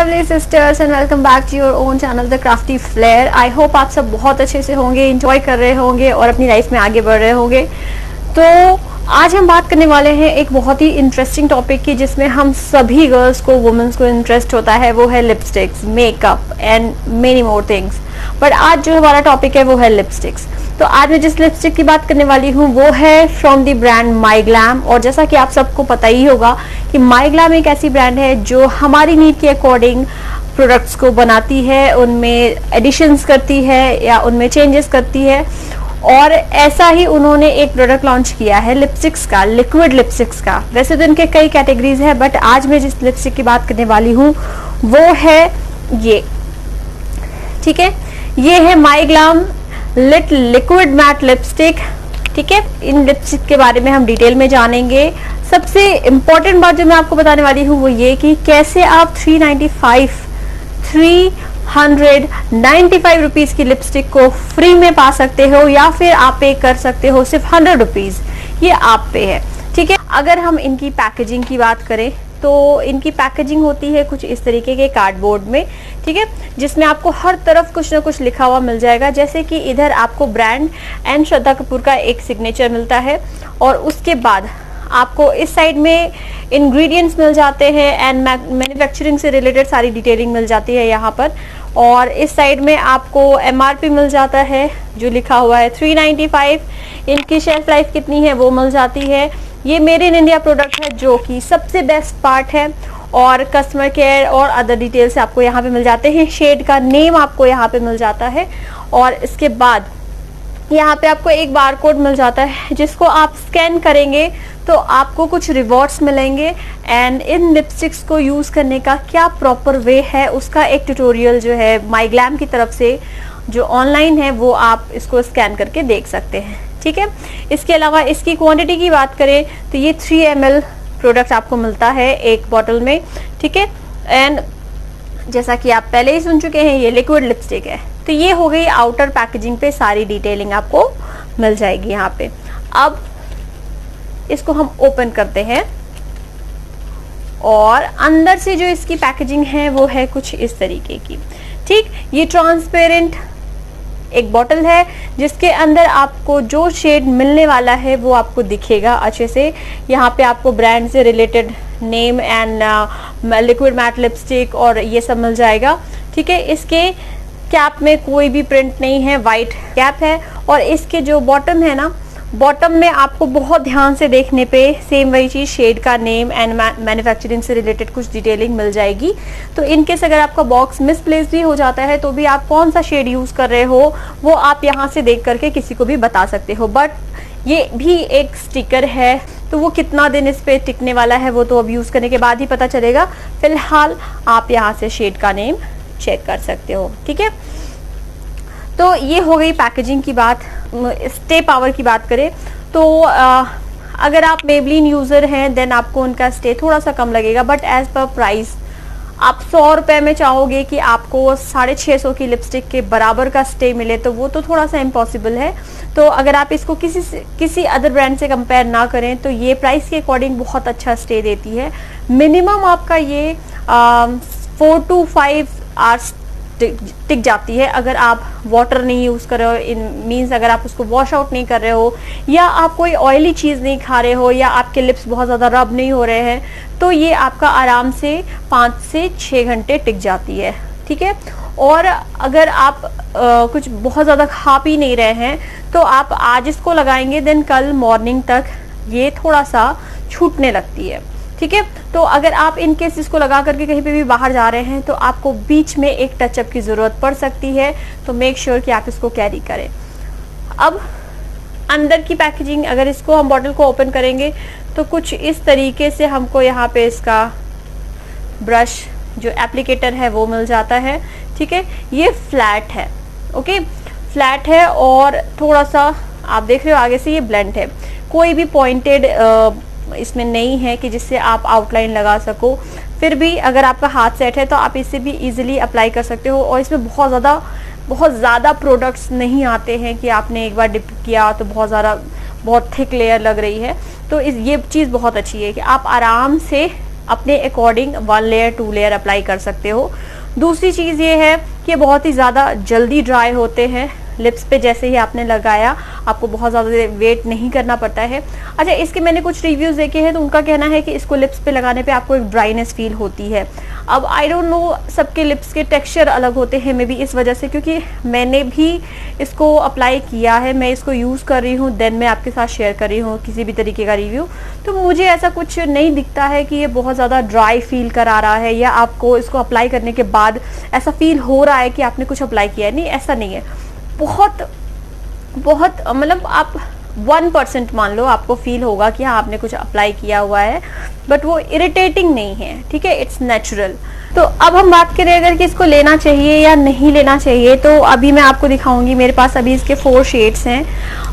lovely sisters and welcome back to your own channel The Crafty Flair। I hope आप सब बहुत अच्छे से होंगे, enjoy कर रहे होंगे और अपनी लाइफ में आगे बढ़ रहे होंगे। तो आज हम बात करने वाले हैं एक बहुत ही इंटरेस्टिंग टॉपिक की, जिसमें हम सभी गर्ल्स को, वुमेन्स को इंटरेस्ट होता है। वो है lipsticks, makeup and many more things. But आज जो हमारा टॉपिक है वो है लिपस्टिक्स। तो आज मैं जिस लिपस्टिक की बात करने वाली हूँ वो है फ्रॉम द ब्रांड माईग्लैम। और जैसा कि आप सबको पता ही होगा कि माईग्लैम एक ऐसी ब्रांड है जो हमारी नीड के अकॉर्डिंग प्रोडक्ट्स को बनाती है, उनमें एडिशंस करती है या उनमें चेंजेस करती है। और ऐसा ही उन्होंने एक प्रोडक्ट लॉन्च किया है लिपस्टिक्स का, लिक्विड लिपस्टिक्स का। वैसे तो इनके कई कैटेगरीज है, बट आज मैं जिस लिपस्टिक की बात करने वाली हूँ वो है ये, ठीक है। ये है माईग्लैम लिट लिक्विड मैट लिपस्टिक, ठीक है। इन लिपस्टिक के बारे में हम डिटेल में जानेंगे। सबसे इम्पोर्टेंट बात जो मैं आपको बताने वाली हूँ वो ये कि कैसे आप 395 रुपीज की लिपस्टिक को फ्री में पा सकते हो, या फिर आप पे कर सकते हो सिर्फ 100 रुपीज। ये आप पे है, ठीक है। अगर हम इनकी पैकेजिंग की बात करें तो इनकी पैकेजिंग होती है कुछ इस तरीके के कार्डबोर्ड में, ठीक है, जिसमें आपको हर तरफ कुछ ना कुछ लिखा हुआ मिल जाएगा। जैसे कि इधर आपको ब्रांड एंड श्रद्धा कपूर का एक सिग्नेचर मिलता है, और उसके बाद आपको इस साइड में इंग्रेडिएंट्स मिल जाते हैं एंड मैन्युफैक्चरिंग से रिलेटेड सारी डिटेलिंग मिल जाती है यहाँ पर। और इस साइड में आपको MRP मिल जाता है जो लिखा हुआ है 395। इनकी शेल्फ लाइफ कितनी है वो मिल जाती है। ये मेड इन इंडिया प्रोडक्ट है जो कि सबसे बेस्ट पार्ट है। और कस्टमर केयर और अदर डिटेल्स आपको यहाँ पे मिल जाते हैं। शेड का नेम आपको यहाँ पे मिल जाता है। और इसके बाद यहाँ पे आपको एक बार कोड मिल जाता है, जिसको आप स्कैन करेंगे तो आपको कुछ रिवॉर्ड्स मिलेंगे। एंड इन लिपस्टिक्स को यूज करने का क्या प्रॉपर वे है उसका एक ट्यूटोरियल जो है माईग्लैम की तरफ से जो ऑनलाइन है वो आप इसको स्कैन करके देख सकते हैं, ठीक है। इसके अलावा इसकी क्वांटिटी की बात करें तो ये 3 ml प्रोडक्ट आपको मिलता है एक बॉटल में, ठीक है। एंड जैसा कि आप पहले ही सुन चुके हैं ये लिक्विड लिपस्टिक है। तो ये हो गई आउटर पैकेजिंग पे सारी डिटेलिंग आपको मिल जाएगी यहाँ पे। अब इसको हम ओपन करते हैं और अंदर से जो इसकी पैकेजिंग है वो है कुछ इस तरीके की, ठीक। ये ट्रांसपेरेंट एक बॉटल है जिसके अंदर आपको जो शेड मिलने वाला है वो आपको दिखेगा अच्छे से। यहाँ पे आपको ब्रांड से related name and liquid matte lipstick और ये सब मिल जाएगा, ठीक है। इसके कैप में कोई भी प्रिंट नहीं है, वाइट कैप है। और इसके जो बॉटम है ना, बॉटम में आपको बहुत ध्यान से देखने पे सेम वही चीज, शेड का नेम एंड मैन्युफैक्चरिंग से रिलेटेड कुछ डिटेलिंग मिल जाएगी। तो इनकेस अगर आपका बॉक्स मिसप्लेस भी हो जाता है तो भी आप कौन सा शेड यूज कर रहे हो वो आप यहाँ से देख करके किसी को भी बता सकते हो। बट ये भी एक स्टिकर है, तो वो कितना दिन इस पे टिकने वाला है वो तो अब यूज करने के बाद ही पता चलेगा। फिलहाल आप यहाँ से शेड का नेम चेक कर सकते हो, ठीक है। तो ये हो गई पैकेजिंग की बात। स्टे पावर की बात करें तो अगर आप मेबलिन यूजर हैं देन आपको उनका स्टे थोड़ा सा कम लगेगा। बट एज पर प्राइस आप 100 रुपए में चाहोगे कि आपको 650 की लिपस्टिक के बराबर का स्टे मिले तो वो तो थोड़ा सा इम्पॉसिबल है। तो अगर आप इसको किसी अदर ब्रांड से कंपेयर ना करें तो ये प्राइस के अकॉर्डिंग बहुत अच्छा स्टे देती है। मिनिमम आपका ये 4 to 5 आवर्स टिक जाती है अगर आप वाटर नहीं यूज कर रहे हो। इन मीन्स अगर आप उसको वॉश आउट नहीं कर रहे हो, या आप कोई ऑयली चीज नहीं खा रहे हो, या आपके लिप्स बहुत ज्यादा रब नहीं हो रहे हैं, तो ये आपका आराम से 5 से 6 घंटे टिक जाती है, ठीक है। और अगर आप कुछ बहुत ज्यादा खा पी नहीं रहे हैं तो आप आज इसको लगाएंगे देन कल मॉर्निंग तक ये थोड़ा सा छूटने लगती है, ठीक है। तो अगर आप इन केस इसको लगा करके कहीं पे भी बाहर जा रहे हैं तो आपको बीच में एक टचअप की जरूरत पड़ सकती है, तो मेक श्योर कि आप इसको कैरी करें। अब अंदर की पैकेजिंग, अगर इसको हम बॉटल को ओपन करेंगे तो कुछ इस तरीके से हमको यहाँ पे इसका ब्रश जो एप्लीकेटर है वो मिल जाता है, ठीक है। ये फ्लैट है, ओके, फ्लैट है और थोड़ा सा आप देख रहे हो आगे से ये ब्लंट है। कोई भी पॉइंटेड इसमें नहीं है कि जिससे आप आउटलाइन लगा सको। फिर भी अगर आपका हाथ सेट है तो आप इसे भी इजीली अप्लाई कर सकते हो। और इसमें बहुत ज़्यादा प्रोडक्ट्स नहीं आते हैं कि आपने एक बार डिप किया तो बहुत थिक लेयर लग रही है। तो ये चीज़ बहुत अच्छी है कि आप आराम से अपने अकॉर्डिंग 1 लेयर 2 लेयर अप्लाई कर सकते हो। दूसरी चीज़ ये है कि बहुत ही ज़्यादा जल्दी ड्राई होते हैं लिप्स पे, जैसे ही आपने लगाया आपको बहुत ज़्यादा वेट नहीं करना पड़ता है। अच्छा, इसके मैंने कुछ रिव्यूज़ देखे हैं तो उनका कहना है कि इसको लिप्स पे लगाने पे आपको एक ड्राइनेस फील होती है। अब आई डोंट नो, सबके लिप्स के टेक्सचर अलग होते हैं, मे बी इस वजह से, क्योंकि मैंने भी इसको अप्लाई किया है, मैं इसको यूज़ कर रही हूँ, देन मैं आपके साथ शेयर कर रही हूँ किसी भी तरीके का रिव्यू। तो मुझे ऐसा कुछ नहीं दिखता है कि ये बहुत ज़्यादा ड्राई फील करा रहा है या आपको इसको अप्लाई करने के बाद ऐसा फील हो रहा है कि आपने कुछ अप्लाई किया है। नहीं, ऐसा नहीं है। बहुत मतलब आप 1% मान लो आपको फील होगा कि हाँ आपने कुछ अप्लाई किया हुआ है, बट वो इरिटेटिंग नहीं है, ठीक है, इट्स नेचुरल। तो अब हम बात करें अगर कि इसको लेना चाहिए या नहीं लेना चाहिए, तो अभी मैं आपको दिखाऊंगी। मेरे पास अभी इसके 4 शेड्स हैं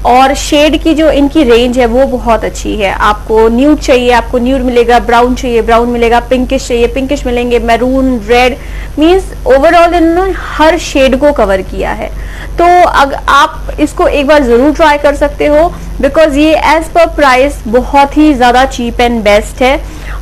और शेड की जो इनकी रेंज है वो बहुत अच्छी है। आपको न्यूड चाहिए, आपको न्यूड मिलेगा, ब्राउन चाहिए, ब्राउन मिलेगा, पिंकिश चाहिए, पिंकिश मिलेंगे, मैरून, रेड, मीन्स ओवरऑल इन्होंने हर शेड को कवर किया है। तो अगर आप इसको एक बार ज़रूर ट्राई कर सकते हो, बिकॉज ये एज पर प्राइस बहुत ही ज़्यादा चीप एंड बेस्ट है।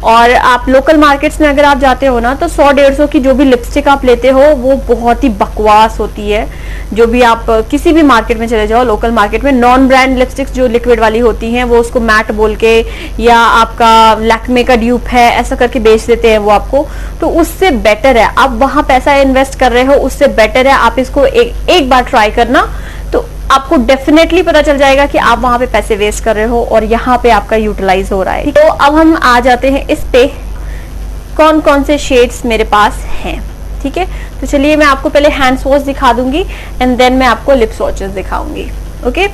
और आप लोकल मार्केट्स में अगर आप जाते हो ना, तो 100-150 की जो भी लिपस्टिक आप लेते हो वो बहुत ही बकवास होती है। जो भी आप किसी भी मार्केट में चले जाओ, लोकल मार्केट में नॉन ब्रांड लिपस्टिक्स जो लिक्विड वाली होती हैं वो उसको मैट बोल के या आपका लैक्मे का ड्यूप है ऐसा करके बेच देते हैं वो आपको। तो उससे बेटर है, आप वहां पैसा इन्वेस्ट कर रहे हो, उससे बेटर है आप इसको एक बार ट्राई करना, तो आपको डेफिनेटली पता चल जाएगा कि आप वहां पे पैसे वेस्ट कर रहे हो और यहाँ पे आपका यूटिलाइज हो रहा है। तो अब हम आ जाते हैं इस पे कौन कौन से शेड्स मेरे पास हैं, ठीक है। तो चलिए मैं आपको पहले हैंड स्वॉच दिखा दूंगी एंड देन मैं आपको लिप स्वॉचेस दिखाऊंगी, ओके।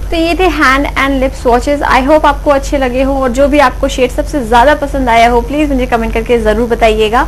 तो ये थे hand and lip swatches. I hope आपको अच्छे लगे हो और जो भी आपको शेड सबसे ज़्यादा पसंद आया हो प्लीज़ मुझे कमेंट करके ज़रूर बताइएगा।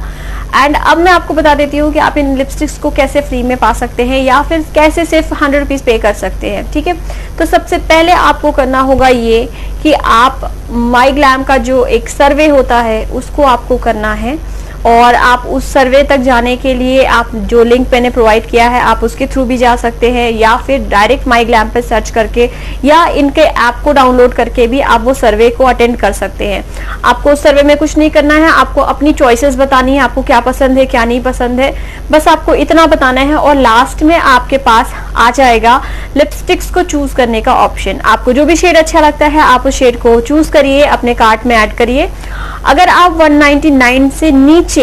एंड अब मैं आपको बता देती हूँ कि आप इन लिपस्टिक्स को कैसे फ्री में पा सकते हैं या फिर कैसे सिर्फ 100 रुपीज़ पे कर सकते हैं, ठीक है। तो सबसे पहले आपको करना होगा ये कि आप माई ग्लैम का जो एक सर्वे होता है उसको आपको करना है और आप उस सर्वे तक जाने के लिए आप जो लिंक मैंने प्रोवाइड किया है आप उसके थ्रू भी जा सकते हैं या फिर डायरेक्ट माई ग्लैम पे सर्च करके या इनके ऐप को डाउनलोड करके भी आप वो सर्वे को अटेंड कर सकते हैं। आपको उस सर्वे में कुछ नहीं करना है, आपको अपनी चॉइसेस बतानी है, आपको क्या पसंद है क्या नहीं पसंद है, बस आपको इतना बताना है और लास्ट में आपके पास आ जाएगा लिपस्टिक्स को चूज करने का ऑप्शन। आपको जो भी शेड अच्छा लगता है आप उस शेड को चूज करिए, अपने कार्ट में ऐड करिए। अगर आप 199 से नीचे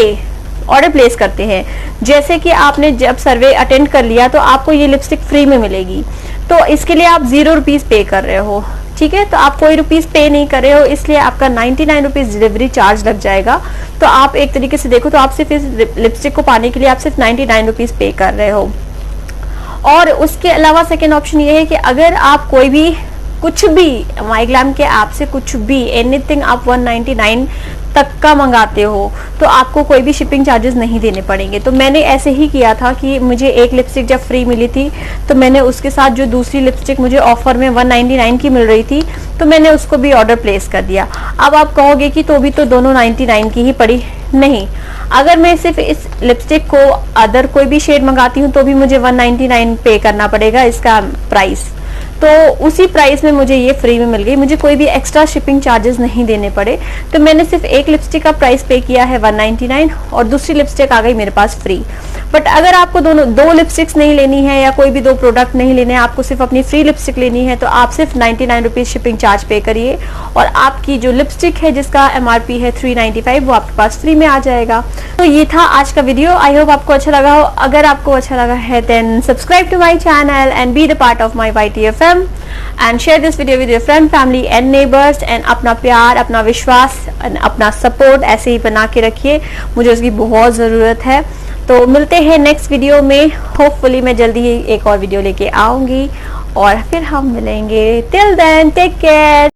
ऑर्डर प्लेस करते हैं, जैसे कि आपने जब सर्वे अटेंड कर लिया तो आपको ये लिपस्टिक फ्री में मिलेगी, तो इसके लिए आप 0 रुपीज़ पे कर रहे हो। ठीक है। तो आप कोई रुपीस पे नहीं कर रहे हो, इसलिए आपका 99 रुपीज डिलीवरी चार्ज लग जाएगा। तो आप एक तरीके से देखो तो आप सिर्फ इस लिपस्टिक को पाने के लिए आप सिर्फ 99 रुपीज पे कर रहे हो। और उसके अलावा सेकेंड ऑप्शन ये है कि अगर आप कोई भी कुछ भी माईग्लैम के ऐप से कुछ भी एनीथिंग आप 199 तक का मंगाते हो तो आपको कोई भी शिपिंग चार्जेस नहीं देने पड़ेंगे। तो मैंने ऐसे ही किया था कि मुझे एक लिपस्टिक जब फ्री मिली थी तो मैंने उसके साथ जो दूसरी लिपस्टिक मुझे ऑफर में 199 की मिल रही थी तो मैंने उसको भी ऑर्डर प्लेस कर दिया। अब आप कहोगे कि तो भी तो दोनों 99 की ही पड़ी, नहीं, अगर मैं सिर्फ इस लिपस्टिक को अदर कोई भी शेड मंगाती हूँ तो भी मुझे 199 पे करना पड़ेगा इसका प्राइस। तो उसी प्राइस में मुझे ये फ्री में मिल गई, मुझे कोई भी एक्स्ट्रा शिपिंग चार्जेस नहीं देने पड़े। तो मैंने सिर्फ एक लिपस्टिक का प्राइस पे किया है 199 और दूसरी लिपस्टिक आ गई मेरे पास फ्री। बट अगर आपको दो लिपस्टिक्स नहीं लेनी है या कोई भी दो प्रोडक्ट नहीं लेने हैं, आपको सिर्फ अपनी फ्री लिपस्टिक लेनी है तो आप सिर्फ 99 रुपीज शिपिंग चार्ज पे करिए और आपकी जो लिपस्टिक है जिसका MRP है 395 वो आपके पास फ्री में आ जाएगा। तो ये था आज का वीडियो, आई होप आपको अच्छा लगा हो। अगर आपको अच्छा लगा है then subscribe to my channel and be the part of my YTFM and share this video with your friend, family and neighbors and अपना प्यार, अपना विश्वास, अपना सपोर्ट ऐसे ही बना के रखिए, मुझे उसकी बहुत ज़रूरत है। तो मिलते हैं नेक्स्ट वीडियो में, होपफुली मैं जल्दी ही एक और वीडियो लेके आऊँगी और फिर हम मिलेंगे। Till then take care.